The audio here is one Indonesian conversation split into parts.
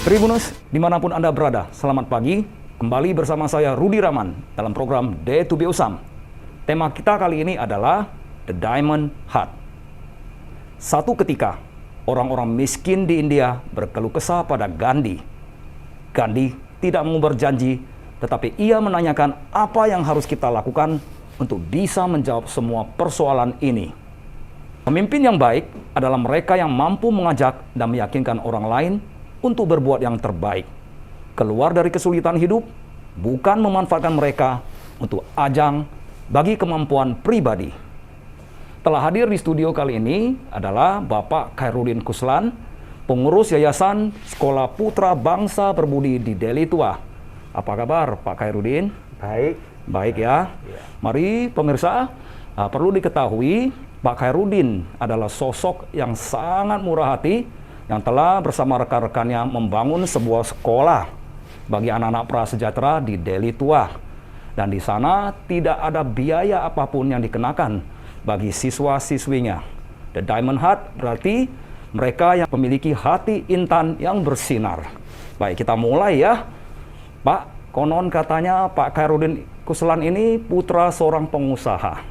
Tribunus, dimanapun Anda berada, selamat pagi. Kembali bersama saya Rudi Raman dalam program Dare to be Awesome. Tema kita kali ini adalah The Diamond Heart. Satu ketika, orang-orang miskin di India berkeluh kesah pada Gandhi. Gandhi tidak mau berjanji, tetapi ia menanyakan apa yang harus kita lakukan untuk bisa menjawab semua persoalan ini. Pemimpin yang baik adalah mereka yang mampu mengajak dan meyakinkan orang lain untuk berbuat yang terbaik, keluar dari kesulitan hidup, bukan memanfaatkan mereka untuk ajang bagi kemampuan pribadi. Telah hadir di studio kali ini adalah Bapak Khairuddin Kuslan, pengurus Yayasan Sekolah Putra Bangsa Berbudi di Deli Tua. Apa kabar Pak Khairuddin? Baik. Baik ya. Mari pemirsa, perlu diketahui Pak Khairuddin adalah sosok yang sangat murah hati yang telah bersama rekan-rekannya membangun sebuah sekolah bagi anak-anak prasejahtera di Deli Tua. Dan di sana tidak ada biaya apapun yang dikenakan bagi siswa-siswinya. The Diamond Heart berarti mereka yang memiliki hati intan yang bersinar. Baik, kita mulai ya. Pak, konon katanya Pak Khairuddin Kuslan ini putra seorang pengusaha.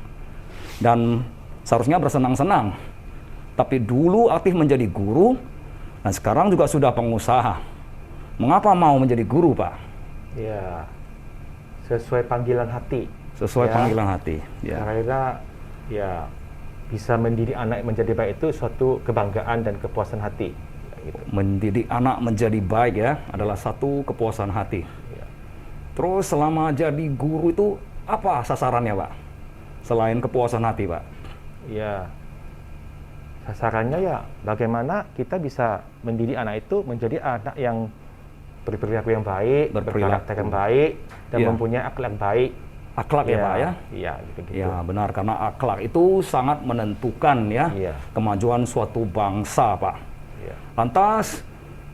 Dan seharusnya bersenang-senang. Tapi dulu aktif menjadi guru, dan sekarang juga sudah pengusaha. Mengapa mau menjadi guru, Pak? Ya, sesuai panggilan hati. Sesuai panggilan hati. Ya. Karena ya bisa mendidik anak menjadi baik itu suatu kebanggaan dan kepuasan hati. Gitu. Mendidik anak menjadi baik ya adalah satu kepuasan hati. Ya. Terus selama jadi guru itu apa sasarannya, Pak? Selain kepuasan hati, Pak? Ya, sasarannya ya bagaimana kita bisa mendidik anak itu menjadi anak yang berperilaku yang baik, berkarakter yang baik, dan mempunyai akhlak yang baik. Akhlak ya Pak ya? Iya, gitu. Ya benar, karena akhlak itu sangat menentukan ya kemajuan suatu bangsa, Pak. Ya. Lantas,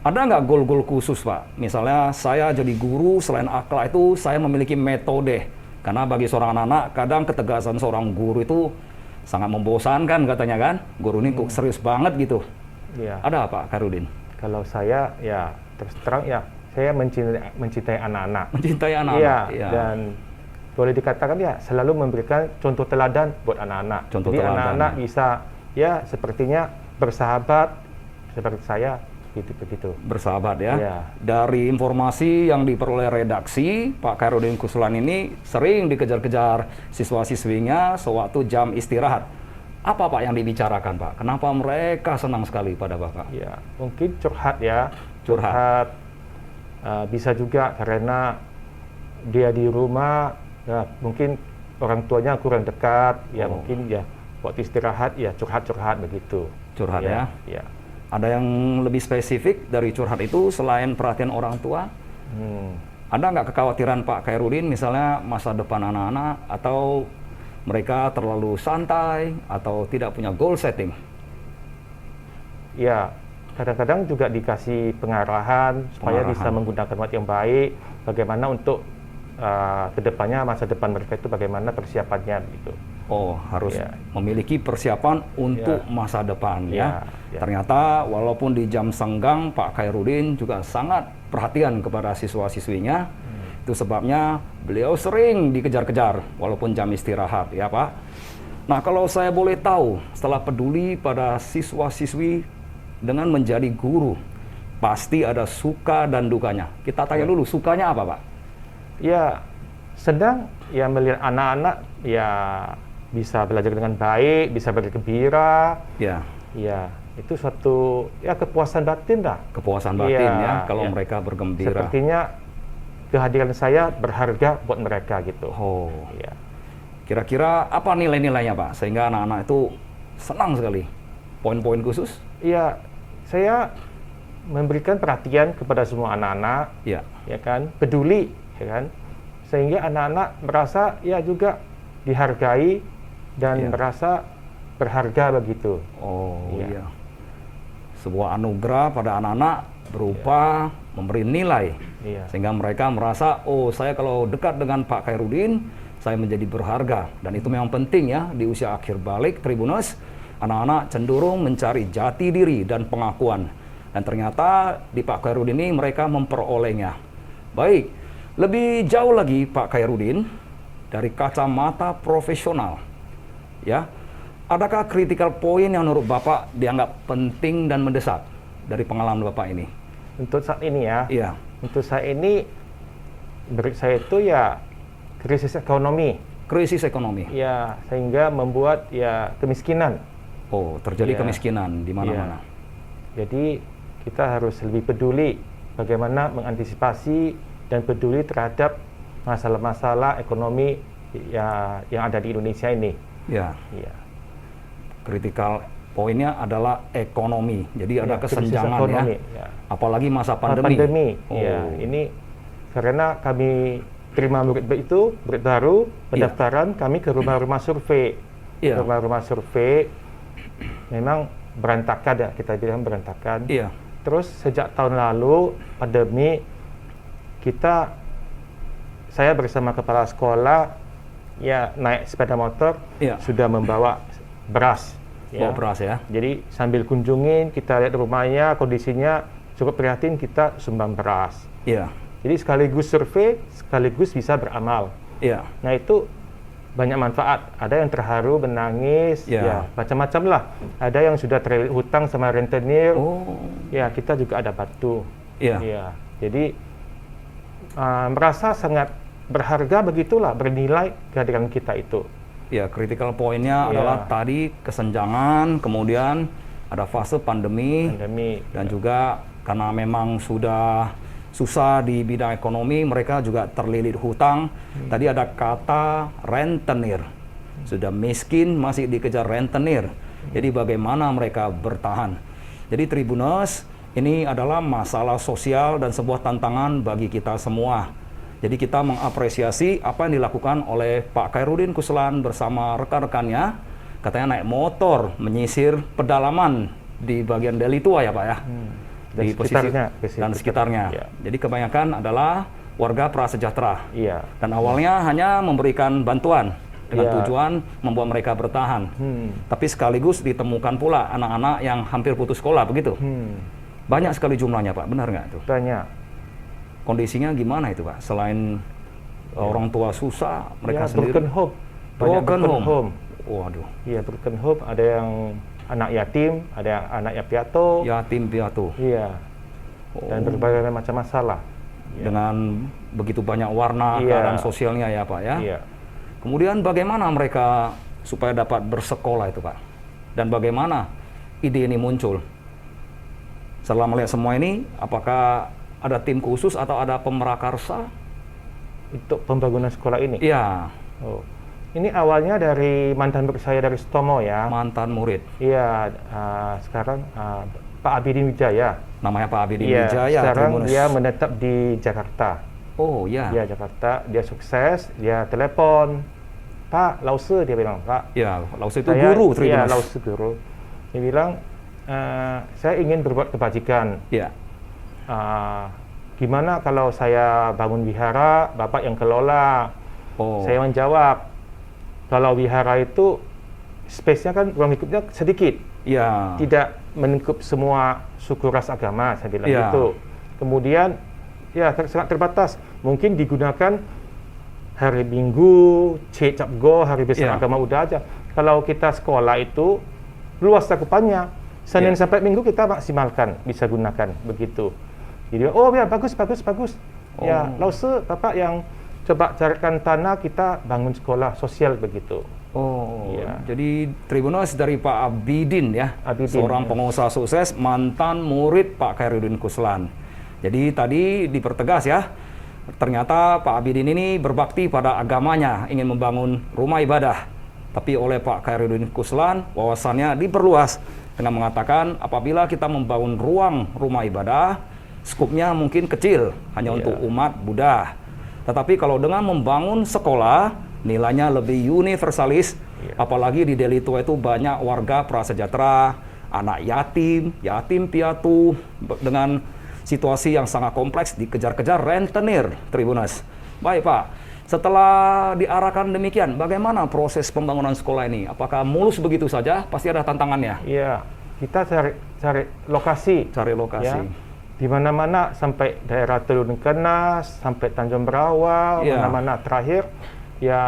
ada nggak goal-goal khusus, Pak? Misalnya saya jadi guru, selain akhlak itu saya memiliki metode. Karena bagi seorang anak-anak, kadang ketegasan seorang guru itu sangat membosankan katanya kan. Guru ini kok serius banget gitu. Ya. Ada apa, Khairuddin? Kalau saya ya terus terang ya saya mencintai anak-anak. Mencintai anak-anak. Iya. Dan boleh dikatakan ya selalu memberikan contoh teladan buat anak-anak. Jadi anak-anak bisa ya sepertinya bersahabat seperti saya begitu. Bersahabat ya. Ya. Dari informasi yang diperoleh redaksi, Pak Khairuddin Kuslan ini sering dikejar-kejar siswa-siswinya sewaktu jam istirahat. Apa Pak yang dibicarakan, Pak? Kenapa mereka senang sekali pada Bapak? Ya, mungkin curhat ya. Curhat. Bisa juga karena dia di rumah, ya, mungkin orang tuanya kurang dekat, ya mungkin ya waktu istirahat ya curhat-curhat begitu. Curhat ya? Ya. Ada yang lebih spesifik dari curhat itu selain perhatian orang tua? Ada nggak kekhawatiran Pak Khairuddin misalnya masa depan anak-anak atau mereka terlalu santai atau tidak punya goal setting? Ya, kadang-kadang juga dikasih pengarahan supaya bisa menggunakan waktu yang baik, bagaimana untuk kedepannya masa depan mereka itu bagaimana persiapannya gitu. Oh, harus memiliki persiapan untuk masa depan ya. Ternyata walaupun di jam senggang Pak Khairuddin juga sangat perhatian kepada siswa-siswinya. Itu sebabnya beliau sering dikejar-kejar walaupun jam istirahat ya Pak. Nah, kalau saya boleh tahu, setelah peduli pada siswa-siswi dengan menjadi guru, pasti ada suka dan dukanya. Kita tanya dulu, sukanya apa Pak? Ya, sedang ya melihat anak-anak ya bisa belajar dengan baik, bisa bergembira. Ya, itu suatu ya kepuasan batin lah. Kepuasan batin ya kalau mereka bergembira. Sepertinya kehadiran saya berharga buat mereka gitu. Oh. Ya. Kira-kira apa nilai-nilainya Pak sehingga anak-anak itu senang sekali? Poin-poin khusus? Iya, saya memberikan perhatian kepada semua anak-anak. Ya kan, peduli ya kan. Sehingga anak-anak merasa ya juga dihargai dan merasa berharga begitu. Oh iya. Sebuah anugerah pada anak-anak berupa memberi nilai. Sehingga mereka merasa, oh saya kalau dekat dengan Pak Khairuddin, saya menjadi berharga. Dan itu memang penting ya di usia akhir balik Tribunus. Anak-anak cenderung mencari jati diri dan pengakuan. Dan ternyata di Pak Khairuddin ini mereka memperolehnya. Baik, lebih jauh lagi Pak Khairuddin, dari kacamata profesional, ya, adakah critical point yang menurut Bapak dianggap penting dan mendesak dari pengalaman Bapak ini? Untuk saat ini ya, Iya. Untuk saat ini, menurut saya itu ya krisis ekonomi. Krisis ekonomi. Ya, sehingga membuat ya kemiskinan. Oh, terjadi Ya. kemiskinan di mana-mana. Ya. Jadi kita harus lebih peduli bagaimana mengantisipasi dan peduli terhadap masalah-masalah ekonomi ya, yang ada di Indonesia ini. Ya. Ya. Critical poinnya adalah ekonomi. Jadi ada krisis kesenjangan ekonomi, ya. Apalagi masa pandemi. Oh. Ya, ini karena kami terima murid itu, murid baru, pendaftaran kami ke rumah-rumah survei. Iya. Rumah-rumah survei memang berantakan ya, kita bilang berantakan. Iya. Terus sejak tahun lalu pandemi, saya bersama kepala sekolah ya naik sepeda motor, Iya. sudah membawa beras. Bawa beras ya. Jadi sambil kunjungin, kita lihat rumahnya, kondisinya cukup prihatin, kita sumbang beras. Iya. Jadi sekaligus survei, sekaligus bisa beramal. Iya. Nah itu banyak manfaat. Ada yang terharu, menangis, ya macam-macam lah. Ada yang sudah terlilit hutang sama rentenir. Oh. Ya kita juga ada bantu. Iya. Ya, jadi merasa sangat berharga begitulah, bernilai kehadiran kita itu. Ya, critical point-nya adalah tadi kesenjangan, kemudian ada fase pandemi. Dan juga karena memang sudah susah di bidang ekonomi, mereka juga terlilit hutang. Tadi ada kata rentenir. Sudah miskin masih dikejar rentenir. Jadi bagaimana mereka bertahan? Jadi Tribuners, ini adalah masalah sosial dan sebuah tantangan bagi kita semua. Jadi kita mengapresiasi apa yang dilakukan oleh Pak Khairuddin Kuslan bersama rekan-rekannya. Katanya naik motor menyisir pedalaman di bagian Deli Tua ya Pak ya. Di dan sekitarnya. Ya. Jadi kebanyakan adalah warga prasejahtera. Iya. Dan awalnya hanya memberikan bantuan dengan tujuan membuat mereka bertahan. Tapi sekaligus ditemukan pula anak-anak yang hampir putus sekolah begitu. Banyak sekali jumlahnya Pak, benar nggak itu? Banyak. Kondisinya gimana itu Pak? Selain orang tua susah, mereka sendiri broken home. Broken home. Waduh. Iya, broken home. Ada yang anak yatim, ada yang anaknya piatu. Yatim piatu. Iya. Dan berbagai macam masalah. Dengan begitu banyak warna keadaan sosialnya ya Pak ya. Iya. Kemudian bagaimana mereka supaya dapat bersekolah itu Pak? Dan bagaimana ide ini muncul? Setelah melihat semua ini, apakah ada tim khusus atau ada pemrakarsa untuk pembangunan sekolah ini? Iya. Oh. Ini awalnya dari mantan murid saya dari Stomo ya. Mantan murid. Iya, sekarang Pak Abidin Wijaya. Namanya Pak Abidin Wijaya. Sekarang dia menetap di Jakarta. Oh iya. Dia Jakarta, dia sukses, dia telepon. Pak, Lause dia bilang, Pak. Iya, Lause itu guru. Iya, Lause guru. Dia bilang, saya ingin berbuat kebajikan. Iya. Gimana kalau saya bangun wihara, Bapak yang kelola? Oh. Saya menjawab, kalau wihara itu space-nya kan ruang lingkupnya sedikit. Iya. Tidak meningkup semua suku ras agama, saya bilang gitu. Kemudian ya sangat terbatas. Mungkin digunakan hari Minggu, Cap Go, hari besar agama udah aja. Kalau kita sekolah itu luas cakupannya. Senin sampai Minggu kita maksimalkan, bisa gunakan begitu. Jadi ya bagus. Ya, Lause Bapak yang coba carikan tanah, kita bangun sekolah sosial begitu. Oh, jadi Tribuners dari Pak Abidin ya, seorang pengusaha sukses, mantan murid Pak Khairuddin Kuslan. Jadi tadi dipertegas ya, ternyata Pak Abidin ini berbakti pada agamanya, ingin membangun rumah ibadah. Tapi oleh Pak Khairuddin Kuslan, wawasannya diperluas dengan mengatakan apabila kita membangun ruang rumah ibadah, skupnya mungkin kecil, hanya untuk umat Buddha. Tetapi kalau dengan membangun sekolah, nilainya lebih universalis, apalagi di Deli Tua itu banyak warga prasejahtera, anak yatim piatu, dengan situasi yang sangat kompleks, dikejar-kejar rentenir, Tribuners. Baik Pak, setelah diarahkan demikian, bagaimana proses pembangunan sekolah ini? Apakah mulus begitu saja? Pasti ada tantangannya. Iya, kita cari lokasi. Cari lokasi. Ya. Di mana-mana sampai daerah Teluk Kenas, sampai Tanjung Berawal, mana-mana terakhir ya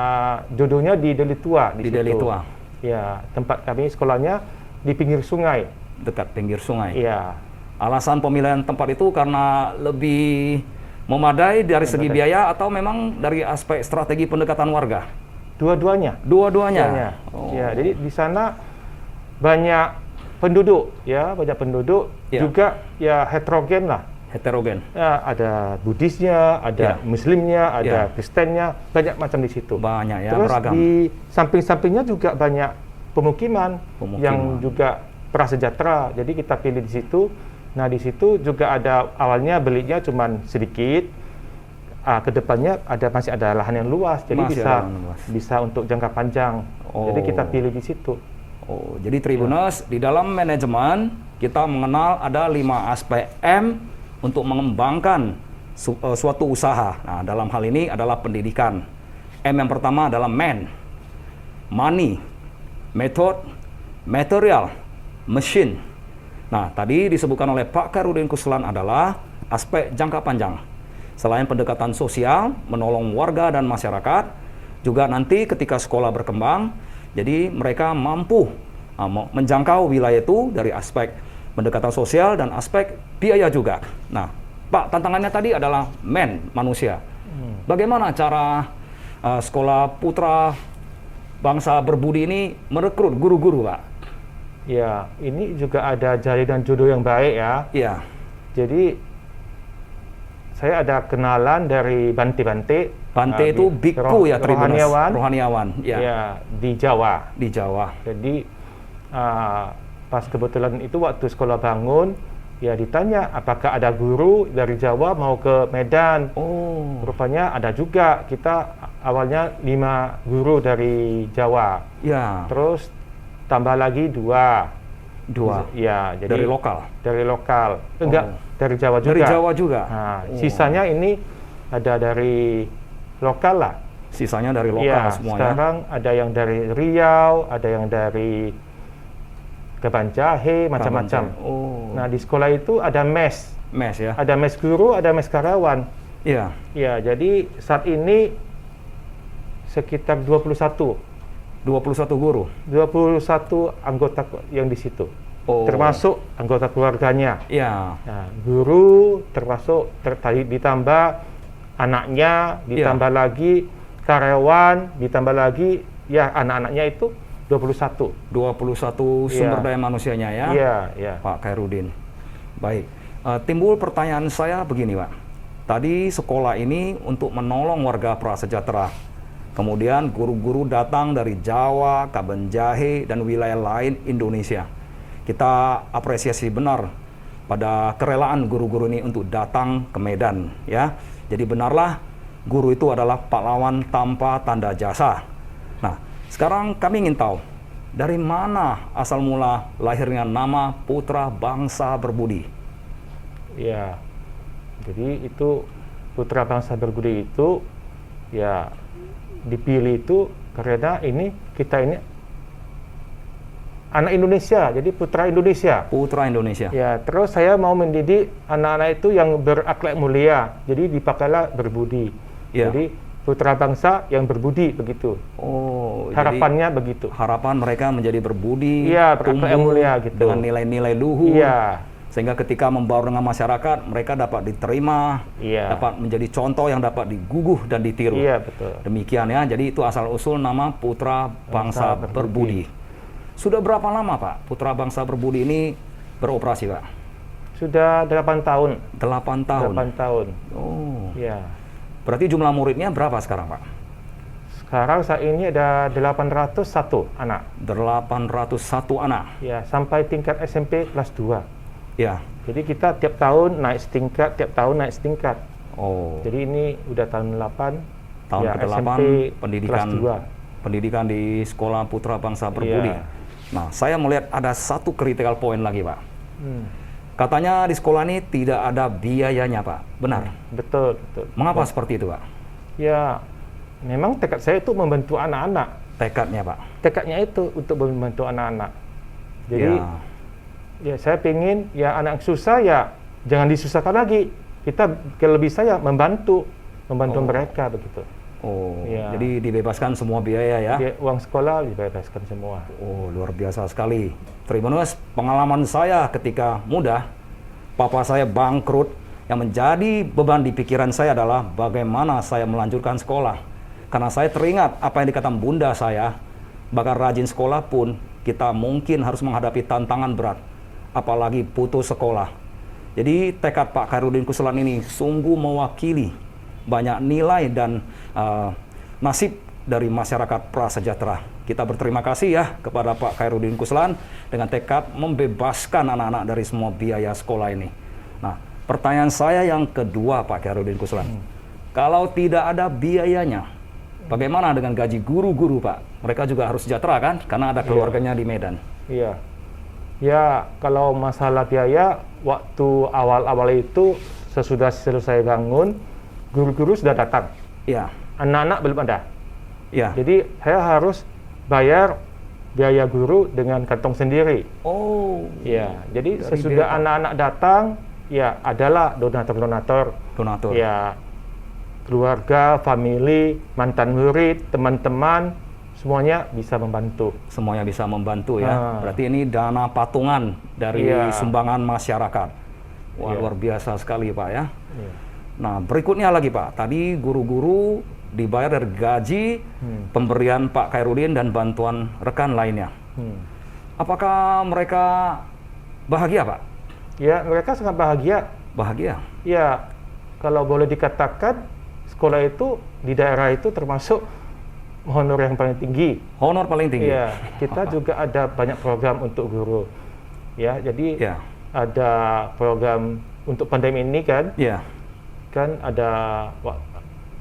jodohnya di Deli Tua di Deli Tua. Ya, tempat kami sekolahnya di pinggir sungai. Dekat pinggir sungai. Iya. Alasan pemilihan tempat itu karena lebih memadai dari segi biaya atau memang dari aspek strategi pendekatan warga? Dua-duanya. Dua-duanya. Oh. Ya, jadi di sana banyak penduduk, ya, juga ya heterogen lah. Heterogen. Ya, ada Buddhisnya, ada Muslimnya, ada Kristennya, banyak macam di situ. Banyak ya, terus beragam. Di samping-sampingnya juga banyak pemukiman yang juga prasejahtera. Jadi kita pilih di situ. Nah, di situ juga ada awalnya belinya cuman sedikit. Kedepannya masih ada lahan yang luas, jadi bisa untuk jangka panjang. Jadi kita pilih di situ. Oh, jadi Tribuners, di dalam manajemen kita mengenal ada 5 aspek M untuk mengembangkan suatu usaha. Nah, dalam hal ini adalah pendidikan. M yang pertama adalah money, method, material, machine. Nah, tadi disebutkan oleh Pak Khairuddin Kuslan adalah aspek jangka panjang. Selain pendekatan sosial, menolong warga dan masyarakat, juga nanti ketika sekolah berkembang, jadi mereka mampu menjangkau wilayah itu dari aspek pendekatan sosial dan aspek biaya juga. Nah, Pak, tantangannya tadi adalah manusia. Bagaimana cara sekolah putra bangsa berbudi ini merekrut guru-guru, Pak? Ya, ini juga ada jalinan jodoh yang baik ya. Iya. Jadi saya ada kenalan dari Bante. Bante itu biku ya, rohaniawan. Ya, di Jawa. Di Jawa. Jadi pas kebetulan itu waktu sekolah bangun, ya ditanya apakah ada guru dari Jawa mau ke Medan. Oh. Rupanya ada juga. Kita awalnya 5 guru dari Jawa. Ya. Terus tambah lagi 2. Ya, jadi dari lokal. Dari lokal. Enggak, dari Jawa juga. Dari Jawa juga. Nah, sisanya ini ada dari lokal lah. Sisanya dari lokal semuanya. Sekarang ada yang dari Riau, ada yang dari Kabanjahe, macam-macam. Oh. Nah, di sekolah itu ada mes ya. Ada mes guru, ada mes karyawan. Iya. Ya, jadi saat ini sekitar 21 guru. 21 anggota yang di situ. Oh. Termasuk anggota keluarganya. Iya. Nah, guru termasuk tadi ditambah anaknya, ditambah lagi karyawan, ditambah lagi ya anak-anaknya itu 21 sumber daya manusianya ya. Iya. Pak Khairuddin. Baik. Timbul pertanyaan saya begini, Pak. Tadi sekolah ini untuk menolong warga prasejahtera. Kemudian guru-guru datang dari Jawa, Kabanjahe, dan wilayah lain Indonesia. Kita apresiasi benar pada kerelaan guru-guru ini untuk datang ke Medan, ya. Jadi benarlah guru itu adalah pahlawan tanpa tanda jasa. Nah, sekarang kami ingin tahu dari mana asal mula lahirnya nama Putra Bangsa Berbudi. Ya, jadi itu Putra Bangsa Berbudi itu ya dipilih itu karena kita ini anak Indonesia, jadi putra Indonesia. Putra Indonesia. Ya, terus saya mau mendidik anak-anak itu yang berakhlak mulia, jadi dipakailah berbudi. Ya. Jadi putra bangsa yang berbudi begitu. Oh, harapannya begitu. Harapan mereka menjadi berbudi, ya, berakhlak mulia gitu. Dengan nilai-nilai luhur. Iya. Sehingga ketika membaur dengan masyarakat, mereka dapat diterima, dapat menjadi contoh yang dapat diguguh dan ditiru. Iya, betul. Demikian ya, jadi itu asal-usul nama Putra Bangsa Berbudi. Sudah berapa lama, Pak, Putra Bangsa Berbudi ini beroperasi, Pak? Sudah 8 tahun. 8 tahun? 8 tahun. Oh. Ya. Berarti jumlah muridnya berapa sekarang, Pak? Sekarang saat ini ada 801 anak. 801 anak? Ya, sampai tingkat SMP kelas 2. Ya. Jadi kita tiap tahun naik setingkat, Oh. Jadi ini udah tahun 8. Tahun ke-8 pendidikan di Sekolah Putra Bangsa Berbudi. Ya. Nah, saya melihat ada satu critical point lagi, Pak. Katanya di sekolah ini tidak ada biayanya, Pak. Benar? Betul. Mengapa seperti itu, Pak? Ya, memang tekad saya itu membantu anak-anak. Tekadnya, Pak? Tekadnya itu untuk membantu anak-anak. Jadi Ya, saya pengen ya anak yang susah ya jangan disusahkan lagi. Kita kalau bisa ya membantu mereka begitu. Oh, ya. Jadi dibebaskan semua biaya ya? Uang sekolah dibebaskan semua. Oh, luar biasa sekali. Tribuners, pengalaman saya ketika muda, papa saya bangkrut. Yang menjadi beban di pikiran saya adalah bagaimana saya melanjutkan sekolah. Karena saya teringat apa yang dikatakan bunda saya, bahkan rajin sekolah pun kita mungkin harus menghadapi tantangan berat, apalagi putus sekolah. Jadi tekad Pak Khairuddin Kuslan ini sungguh mewakili banyak nilai dan nasib dari masyarakat prasejahtera. Kita berterima kasih ya kepada Pak Khairuddin Kuslan dengan tekad membebaskan anak-anak dari semua biaya sekolah ini. Nah, pertanyaan saya yang kedua Pak Khairuddin Kuslan, kalau tidak ada biayanya, bagaimana dengan gaji guru-guru Pak? Mereka juga harus sejahtera kan? Karena ada keluarganya di Medan. Iya. Ya, kalau masalah biaya, waktu awal-awal itu sesudah selesai bangun, guru-guru sudah datang. Iya. Anak-anak belum ada. Iya. Jadi saya harus bayar biaya guru dengan kantong sendiri. Oh. Ya, jadi sesudah anak-anak datang, ya adalah donatur. Ya, keluarga, family, mantan murid, teman-teman, semuanya bisa membantu. Semuanya bisa membantu ya. Berarti ini dana patungan dari sumbangan masyarakat. Wah, luar biasa sekali Pak ya. Nah, berikutnya lagi Pak, tadi guru-guru dibayar dari gaji pemberian Pak Khairuddin dan bantuan rekan lainnya. Apakah mereka bahagia Pak? Ya, mereka sangat bahagia. Bahagia? Ya, kalau boleh dikatakan sekolah itu di daerah itu termasuk honor yang paling tinggi. Honor paling tinggi? Ya, kita juga ada banyak program untuk guru. Ya, jadi ada program untuk pandemi ini kan. Kan ada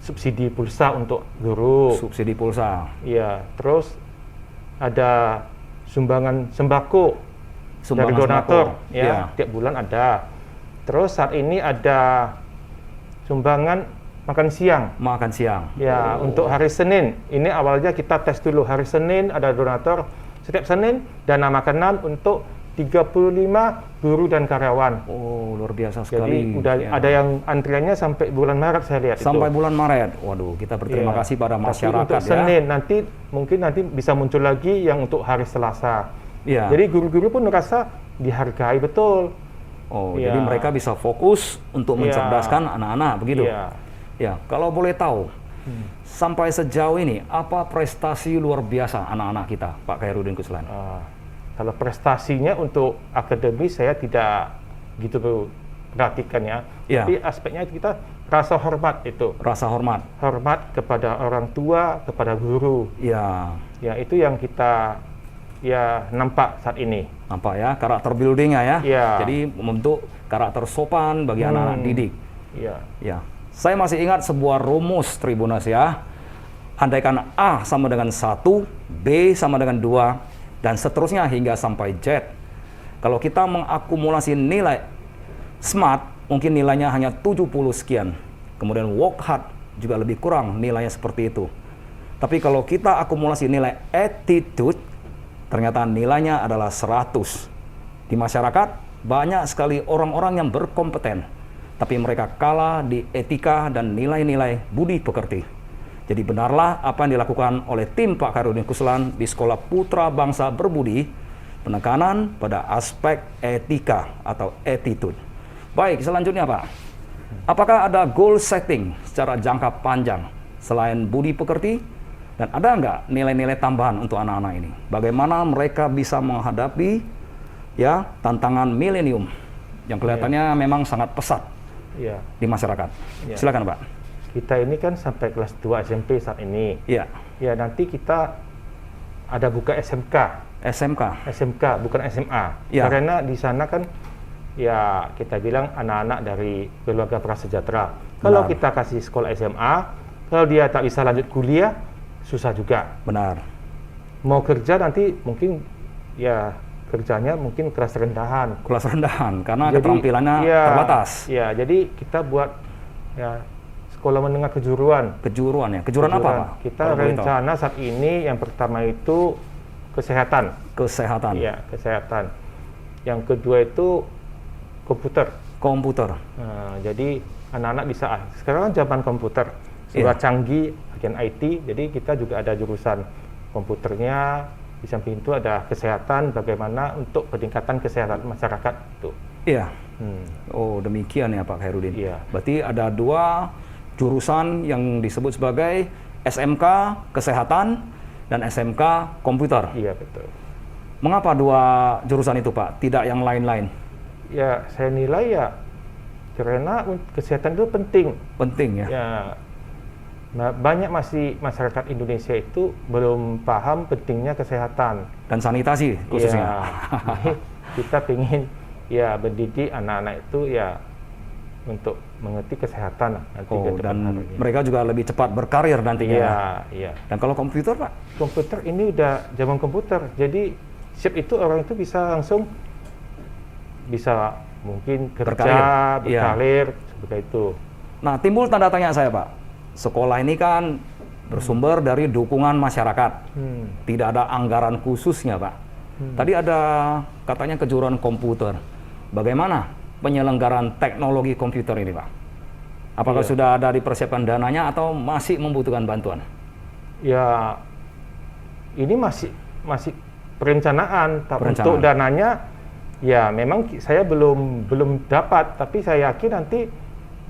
subsidi pulsa untuk guru. Subsidi pulsa. Iya, terus ada sumbangan sembako dari donatur, tiap bulan ada. Terus saat ini ada sumbangan makan siang. Makan siang. Ya, untuk hari Senin. Ini awalnya kita tes dulu hari Senin ada donatur setiap Senin dana makanan untuk 35 guru dan karyawan. Oh, luar biasa sekali. Jadi udah ada yang antriannya sampai bulan Maret saya lihat. Sampai bulan Maret. Waduh, kita berterima kasih pada masyarakat. Untuk Senin nanti mungkin bisa muncul lagi yang untuk hari Selasa. Jadi guru-guru pun merasa dihargai betul. Oh, jadi mereka bisa fokus untuk mencerdaskan anak-anak begitu. Ya, kalau boleh tahu, sampai sejauh ini apa prestasi luar biasa anak-anak kita, Pak Khairuddin Kuslan? Kalau prestasinya untuk akademis saya tidak gitu perhatikan ya. Tapi aspeknya kita rasa hormat itu. Rasa hormat. Hormat kepada orang tua, kepada guru. Ya, itu yang kita nampak saat ini. Nampak ya, karakter buildingnya ya. Jadi membentuk karakter sopan bagi anak-anak didik. Ya. Saya masih ingat sebuah rumus Tribuners ya. Andaikan A sama dengan 1, B sama dengan 2, dan seterusnya hingga sampai Z. Kalau kita mengakumulasi nilai SMART, mungkin nilainya hanya 70 sekian. Kemudian work hard juga lebih kurang nilainya seperti itu. Tapi kalau kita akumulasi nilai attitude, ternyata nilainya adalah 100. Di masyarakat, banyak sekali orang-orang yang berkompeten, tapi mereka kalah di etika dan nilai-nilai budi pekerti. Jadi benarlah apa yang dilakukan oleh tim Pak Khairuddin Kuslan di Sekolah Putra Bangsa Berbudi, penekanan pada aspek etika atau attitude. Baik, selanjutnya Pak, apakah ada goal setting secara jangka panjang selain budi pekerti? Dan ada nggak nilai-nilai tambahan untuk anak-anak ini? Bagaimana mereka bisa menghadapi tantangan milenium yang kelihatannya memang sangat pesat di masyarakat? Silakan Pak. Kita ini kan sampai kelas 2 SMP saat ini. Ya, nanti kita ada buka SMK. SMK, bukan SMA. Karena di sana kan kita bilang anak-anak dari keluarga prasejahtera. Kalau kita kasih sekolah SMA, kalau dia tak bisa lanjut kuliah, susah juga. Benar. Mau kerja nanti mungkin kerjanya mungkin kelas rendahan. Kelas rendahan karena keterampilannya terbatas. Ya, jadi kita buat sekolah menengah kejuruan. Kejuruan apa Pak? Kita rencana saat ini yang pertama itu kesehatan. Kesehatan. Iya, kesehatan. yang kedua itu komputer. Komputer. Jadi anak-anak bisa, sekarang kan zaman komputer, sudah canggih, bagian IT, jadi kita juga ada jurusan komputernya, di samping itu ada kesehatan, bagaimana untuk peningkatan kesehatan masyarakat itu. Iya. Oh, demikian ya Pak Khairuddin. Iya. Berarti ada 2 jurusan yang disebut sebagai SMK Kesehatan dan SMK Komputer. Iya, betul. Mengapa 2 jurusan itu Pak, tidak yang lain-lain? Ya, saya nilai ya karena kesehatan itu penting. Penting ya. Ya, banyak masih masyarakat Indonesia itu belum paham pentingnya kesehatan Dan sanitasi khususnya. Ya, kita ingin ya mendidik anak-anak itu ya untuk mengerti kesehatan nanti ke depan dan harinya. mereka juga lebih cepat berkarir nantinya. Iya, iya. Dan kalau komputer Pak? Komputer ini udah zaman komputer, jadi siap itu orang itu bisa langsung bisa mungkin kerja, berkarir, seperti itu. Nah, timbul tanda tanya saya Pak. Sekolah ini kan bersumber dari dukungan masyarakat. Tidak ada anggaran khususnya Pak. Tadi ada katanya kejuruan komputer. Bagaimana penyelenggaraan teknologi komputer ini Pak? Apakah sudah ada dipersiapkan dananya atau masih membutuhkan bantuan? Ya, ini masih perencanaan. Untuk dananya, ya memang saya belum dapat, tapi saya yakin nanti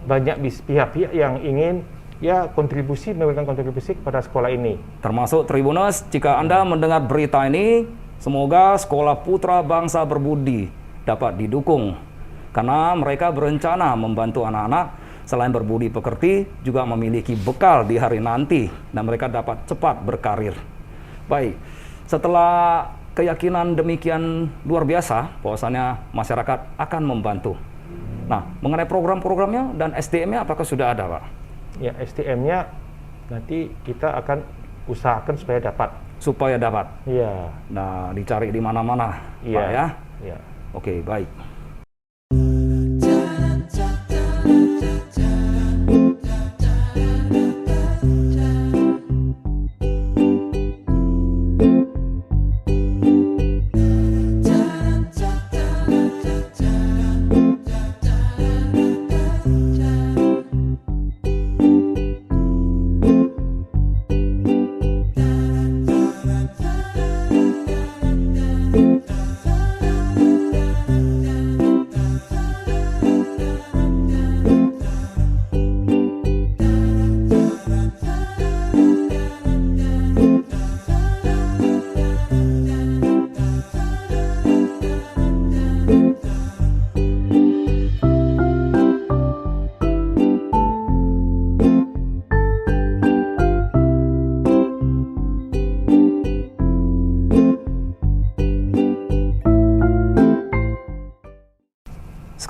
banyak pihak-pihak yang ingin ya memberikan kontribusi kepada sekolah ini. Termasuk Tribuners, jika Anda mendengar berita ini, semoga Sekolah Putra Bangsa Berbudi dapat didukung. Karena mereka berencana membantu anak-anak selain berbudi pekerti, juga memiliki bekal di hari nanti, dan mereka dapat cepat berkarir. Baik, setelah keyakinan demikian luar biasa, bahwasannya masyarakat akan membantu. Nah, mengenai program-programnya dan SDM-nya apakah sudah ada Pak? Ya, SDM-nya nanti kita akan usahakan supaya dapat. Supaya dapat? Iya. Nah, dicari di mana-mana Pak ya? Iya. Oke, baik.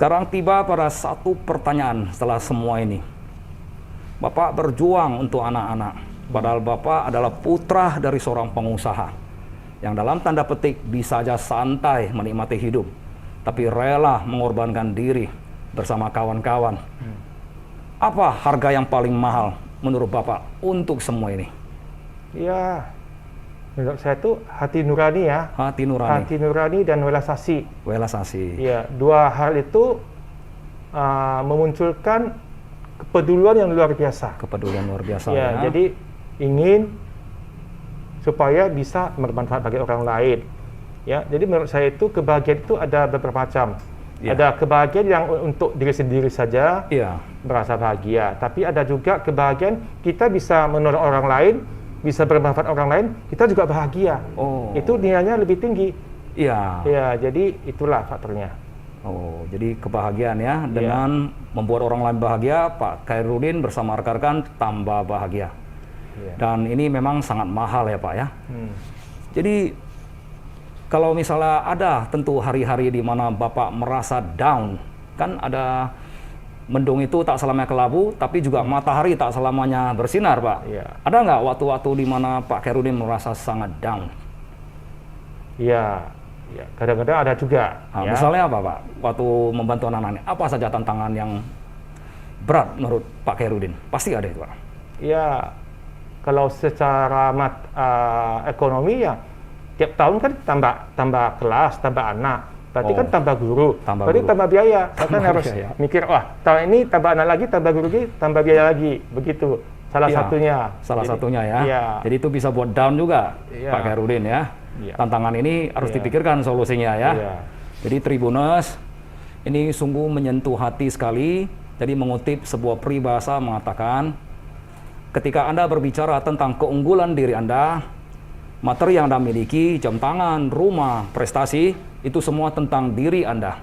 Sekarang tiba pada satu pertanyaan setelah semua ini. Bapak berjuang untuk anak-anak, padahal Bapak adalah putra dari seorang pengusaha yang dalam tanda petik bisa saja santai menikmati hidup, tapi rela mengorbankan diri bersama kawan-kawan. Apa harga yang paling mahal menurut Bapak untuk semua ini? Ya, menurut saya itu hati nurani ya. Hati nurani. Hati nurani dan welas asih. Welas asih. Ya, dua hal itu memunculkan kepedulian yang luar biasa. Kepedulian luar biasa. Ya, jadi ingin supaya bisa bermanfaat bagi orang lain. Ya, jadi menurut saya itu kebahagiaan itu ada beberapa macam. Ya. Ada kebahagiaan yang untuk diri sendiri saja, merasa bahagia. Tapi ada juga kebahagiaan kita bisa menolong orang lain, bisa bermanfaat orang lain, kita juga bahagia. Itu nilainya lebih tinggi. Iya. Ya, jadi itulah faktornya. Jadi kebahagiaan ya, dengan membuat orang lain bahagia, Pak Khairuddin bersama rekan-rekan tambah bahagia. Dan ini memang sangat mahal ya Pak ya. Jadi kalau misalnya ada tentu hari-hari di mana Bapak merasa down, kan ada mendung itu tak selamanya kelabu, tapi juga matahari tak selamanya bersinar Pak. Ada nggak waktu-waktu di mana Pak Khairuddin merasa sangat down? Iya. Ya, kadang-kadang ada juga. Nah, misalnya apa Pak? Waktu membantu anak-anak, apa saja tantangan yang berat menurut Pak Khairuddin? Pasti ada itu Pak. Ya, kalau secara ekonomi ya tiap tahun kan tambah kelas, tambah anak. berarti kan tambah guru, berarti tambah biaya. Saya kan harus mikir, wah tahun ini tambah anak lagi, tambah guru lagi, tambah biaya lagi, begitu. Salah satunya ya. Ya. Jadi itu bisa buat down juga, Pak Khairuddin ya. Tantangan ini harus dipikirkan solusinya ya. Jadi Tribuners, ini sungguh menyentuh hati sekali. Jadi mengutip sebuah peribahasa mengatakan, ketika Anda berbicara tentang keunggulan diri Anda, materi yang Anda miliki, jam tangan, rumah, prestasi, itu semua tentang diri Anda.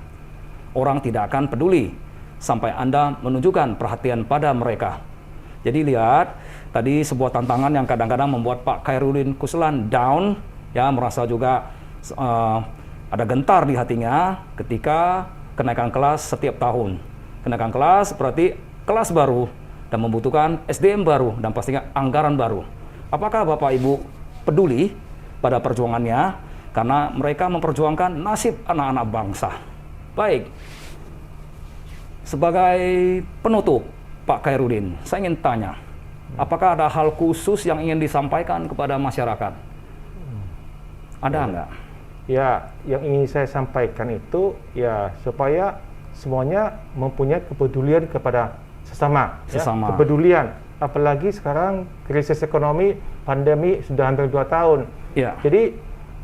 Orang tidak akan peduli sampai Anda menunjukkan perhatian pada mereka. Jadi lihat, tadi sebuah tantangan yang kadang-kadang membuat Pak Khairuddin Kuslan down, ya merasa juga ada gentar di hatinya ketika kenaikan kelas setiap tahun. Kenaikan kelas berarti kelas baru dan membutuhkan SDM baru dan pastinya anggaran baru. Apakah Bapak Ibu peduli pada perjuangannya? Karena mereka memperjuangkan nasib anak-anak bangsa. Baik, sebagai penutup, Pak Khairuddin, saya ingin tanya, apakah ada hal khusus yang ingin disampaikan kepada masyarakat? Ada enggak? Ya, yang ingin saya sampaikan itu ya supaya semuanya mempunyai kepedulian kepada sesama. Ya, kepedulian, apalagi sekarang krisis ekonomi, pandemi sudah hampir 2 tahun. Ya. Jadi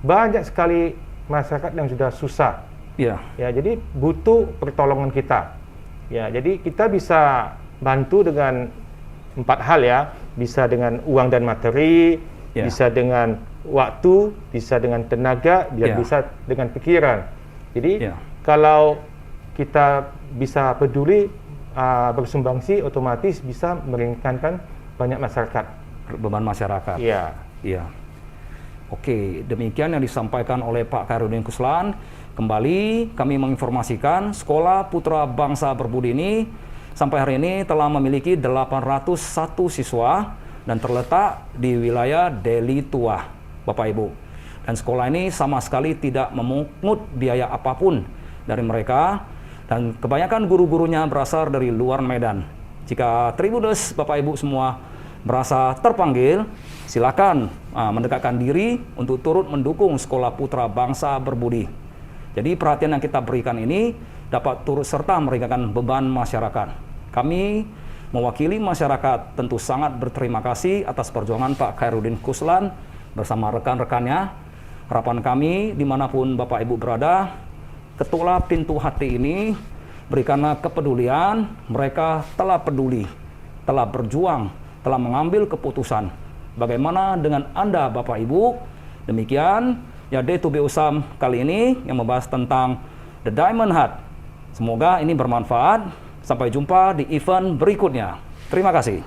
banyak sekali masyarakat yang sudah susah. Ya, jadi butuh pertolongan kita. Ya, jadi kita bisa bantu dengan 4 hal ya, bisa dengan uang dan materi, bisa dengan waktu, bisa dengan tenaga, bisa dengan pikiran. Jadi kalau kita bisa peduli, bersumbangsi, otomatis bisa meringankan banyak masyarakat. Beban masyarakat. Iya. Oke, demikian yang disampaikan oleh Pak Khairuddin Kuslan. Kembali kami menginformasikan Sekolah Putra Bangsa Berbudi ini sampai hari ini telah memiliki 801 siswa dan terletak di wilayah Deli Tuah, Bapak Ibu. Dan sekolah ini sama sekali tidak memungut biaya apapun dari mereka dan kebanyakan guru-gurunya berasal dari luar Medan. Jika Tribuners Bapak Ibu semua merasa terpanggil, silakan mendekatkan diri untuk turut mendukung Sekolah Putra Bangsa Berbudi. Jadi perhatian yang kita berikan ini dapat turut serta meringankan beban masyarakat. Kami mewakili masyarakat tentu sangat berterima kasih atas perjuangan Pak Khairuddin Kuslan bersama rekan-rekannya. Harapan kami dimanapun Bapak Ibu berada, ketuklah pintu hati ini, berikanlah kepedulian. Mereka telah peduli, telah berjuang, telah mengambil keputusan. Bagaimana dengan Anda Bapak Ibu? Demikian ya D2B Usam kali ini yang membahas tentang The Diamond Heart. Semoga ini bermanfaat. Sampai jumpa di event berikutnya. Terima kasih.